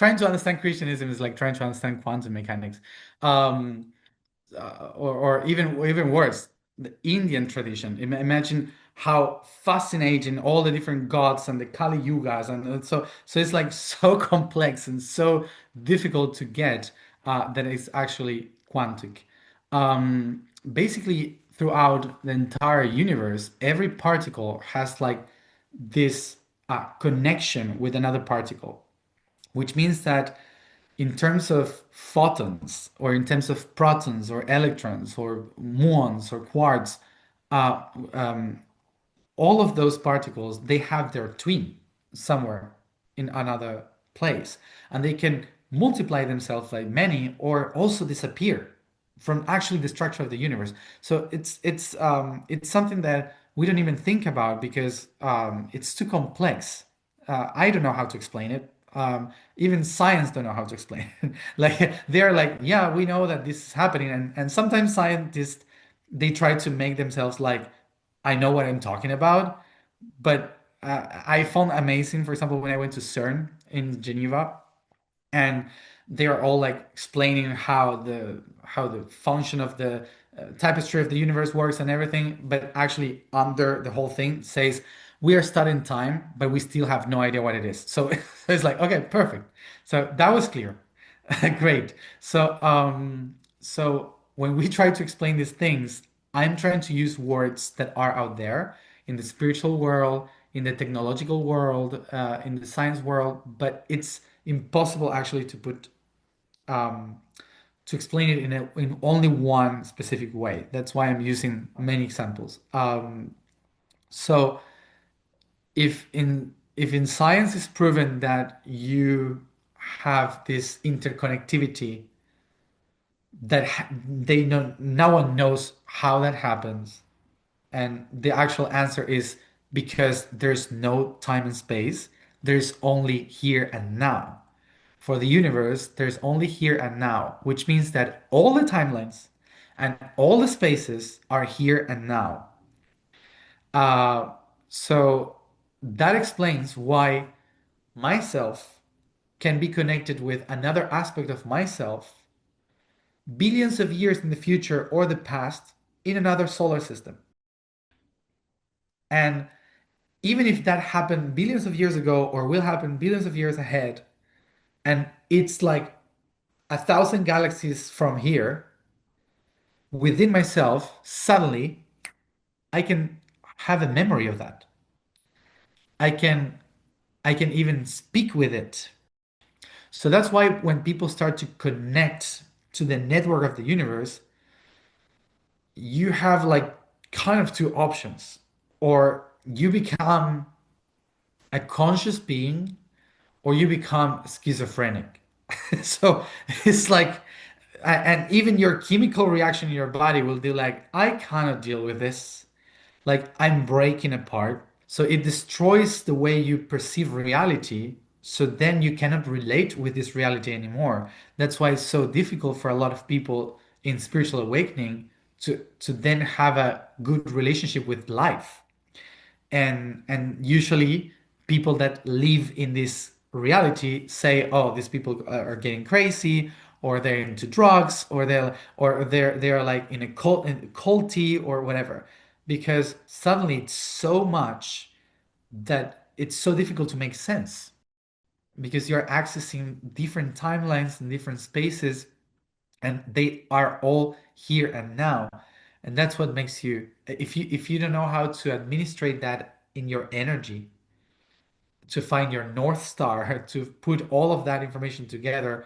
trying to understand creationism is like trying to understand quantum mechanics. Um, or even worse, the Indian tradition. Imagine how fascinating all the different gods and the Kali Yugas, and so it's like so complex and so difficult to get that it's actually quantic. Basically, throughout the entire universe, every particle has like this connection with another particle, which means that in terms of photons or in terms of protons or electrons or muons or quarks, uh, um, all of those particles, they have their twin somewhere in another place, and they can multiply themselves like many or also disappear from actually the structure of the universe. So it's something that we don't even think about because it's too complex. I don't know how to explain it. Even science don't know how to explain it. Like they're like, yeah, we know that this is happening, and sometimes scientists they try to make themselves like I know what I'm talking about, but I found amazing, for example, when I went to CERN in Geneva, and they are all like explaining how the function of the tapestry of the universe works and everything, but actually under the whole thing says we are studying time, but we still have no idea what it is. So it's like okay, perfect. So that was clear. Great. So when we try to explain these things, I'm trying to use words that are out there in the spiritual world, in the technological world, in the science world, but it's impossible actually to put um, to explain it in only one specific way. That's why I'm using many examples. So if in science it's proven that you have this interconnectivity that they know no one knows how that happens, and the actual answer is because there's no time and space, there's only here and now. For the universe, there's only here and now, which means that all the timelines and all the spaces are here and now. Uh, so that explains why myself can be connected with another aspect of myself billions of years in the future or the past in another solar system. And even if that happened billions of years ago or will happen billions of years ahead, and it's like 1,000 galaxies from here, within myself, suddenly I can have a memory of that. I can I can even speak with it. So that's why when people start to connect to the network of the universe, you have like kind of two options. Or you become a conscious being or you become schizophrenic. So it's like, and even your chemical reaction in your body will be like, I cannot deal with this. Like I'm breaking apart. So it destroys the way you perceive reality. So then you cannot relate with this reality anymore. That's why it's so difficult for a lot of people in spiritual awakening to then have a good relationship with life. And usually people that live in this reality say, oh, these people are getting crazy, or they're into drugs, or they're like in a culty or whatever, because suddenly it's so much that it's so difficult to make sense because you're accessing different timelines and different spaces, and they are all here and now. And that's what makes you, if you don't know how to administrate that in your energy, to find your north star, to put all of that information together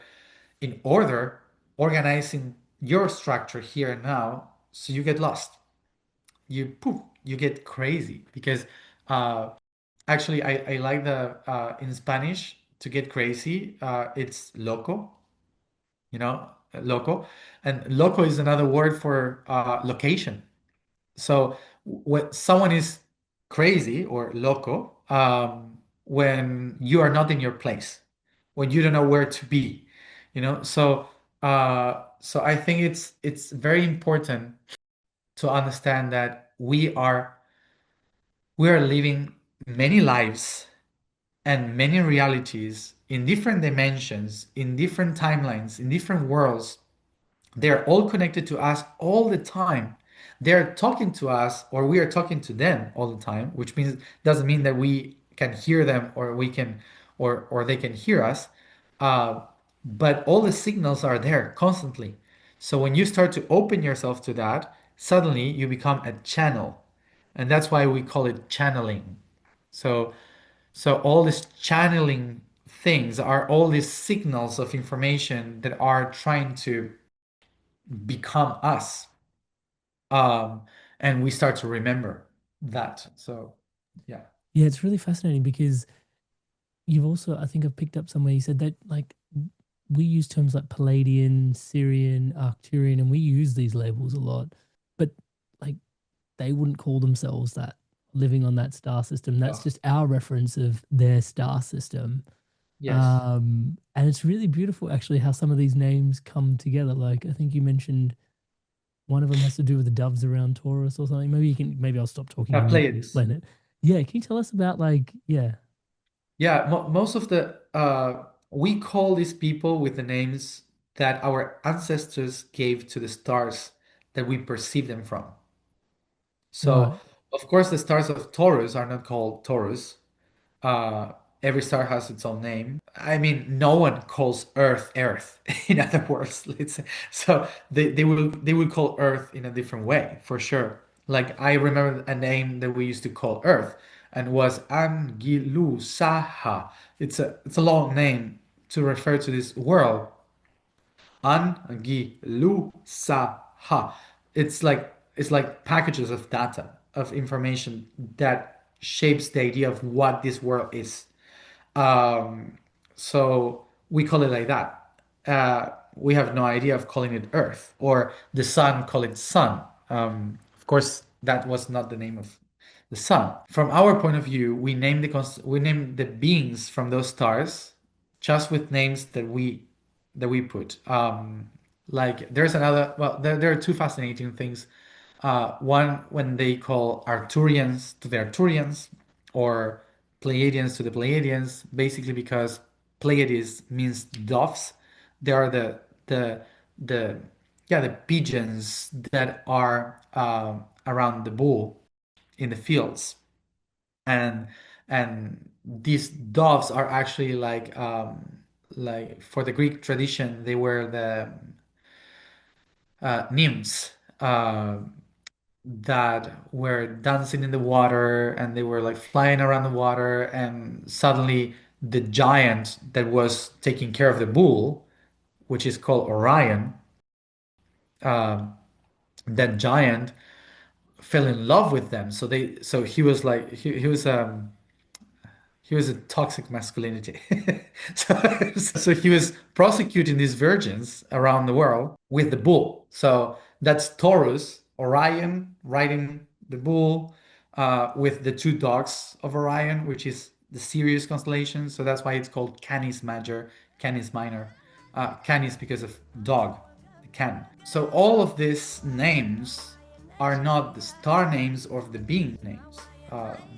in order, organizing your structure here and now, so you get lost, you poof, you get crazy because uh actually I like the in Spanish to get crazy, it's loco, loco. And loco is another word for location. So when someone is crazy or loco, when you are not in your place, when you don't know where to be, so I think it's very important to understand that we are living many lives and many realities in different dimensions, in different timelines, in different worlds. They're all connected to us all the time. They're talking to us, or we are talking to them all the time, which means doesn't mean that we can hear them or we can or they can hear us. Uh, but all the signals are there constantly. So when you start to open yourself to that, suddenly you become a channel. And that's why we call it channeling. So so all these channeling things are all these signals of information that are trying to become us. Um, and we start to remember that. So, yeah. Yeah, it's really fascinating because you've also, I think I've picked up somewhere you said that like we use terms like Palladian, Syrian, Arcturian, and we use these labels a lot, but like they wouldn't call themselves that living on that star system. That's Oh, just our reference of their star system. yes. And it's really beautiful actually how some of these names come together. Like I think you mentioned one of them has to do with the doves around Taurus or something. Maybe you can, maybe I'll stop talking and you can Pleiades. explain it. Yeah, can you tell us about like, yeah, Yeah, mo most of the we call these people with the names that our ancestors gave to the stars that we perceive them from. So, right. of course, the stars of Taurus are not called Taurus. Uh, every star has its own name. I mean, no one calls Earth Earth. In other words, let's say. So they will call Earth in a different way for sure. Like I remember a name that we used to call Earth and was Angilusaha. It's a long name to refer to this world. Angilusaha. It's like packages of data of information that shapes the idea of what this world is. Um, so we call it like that. We have no idea of calling it Earth or the sun, call it sun. Of course, that was not the name of the sun. From our point of view, we name the beings from those stars just with names that we put. Like there's another. Well, there are two fascinating things. One when they call Arcturians to the Arcturians, or Pleiadians to the Pleiadians, basically because Pleiades means doves. They are the yeah, the pigeons that are around the bull in the fields, and these doves are actually like for the Greek tradition they were the nymphs that were dancing in the water and they were like flying around the water, and suddenly the giant that was taking care of the bull, which is called Orion, um, that giant fell in love with them. So he was like he was a toxic masculinity. So he was prosecuting these virgins around the world with the bull. So that's Taurus, Orion riding the bull with the two dogs of Orion, which is the Sirius constellation. So that's why it's called Canis Major, Canis Minor. Canis because of dog, the can. So all of these names are not the star names or the being names.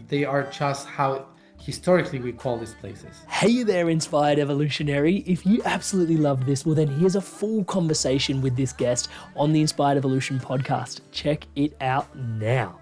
They are just how historically we call these places. Hey there, inspired evolutionary. If you absolutely love this, well, then here's a full conversation with this guest on the Inspired Evolution podcast. Check it out now.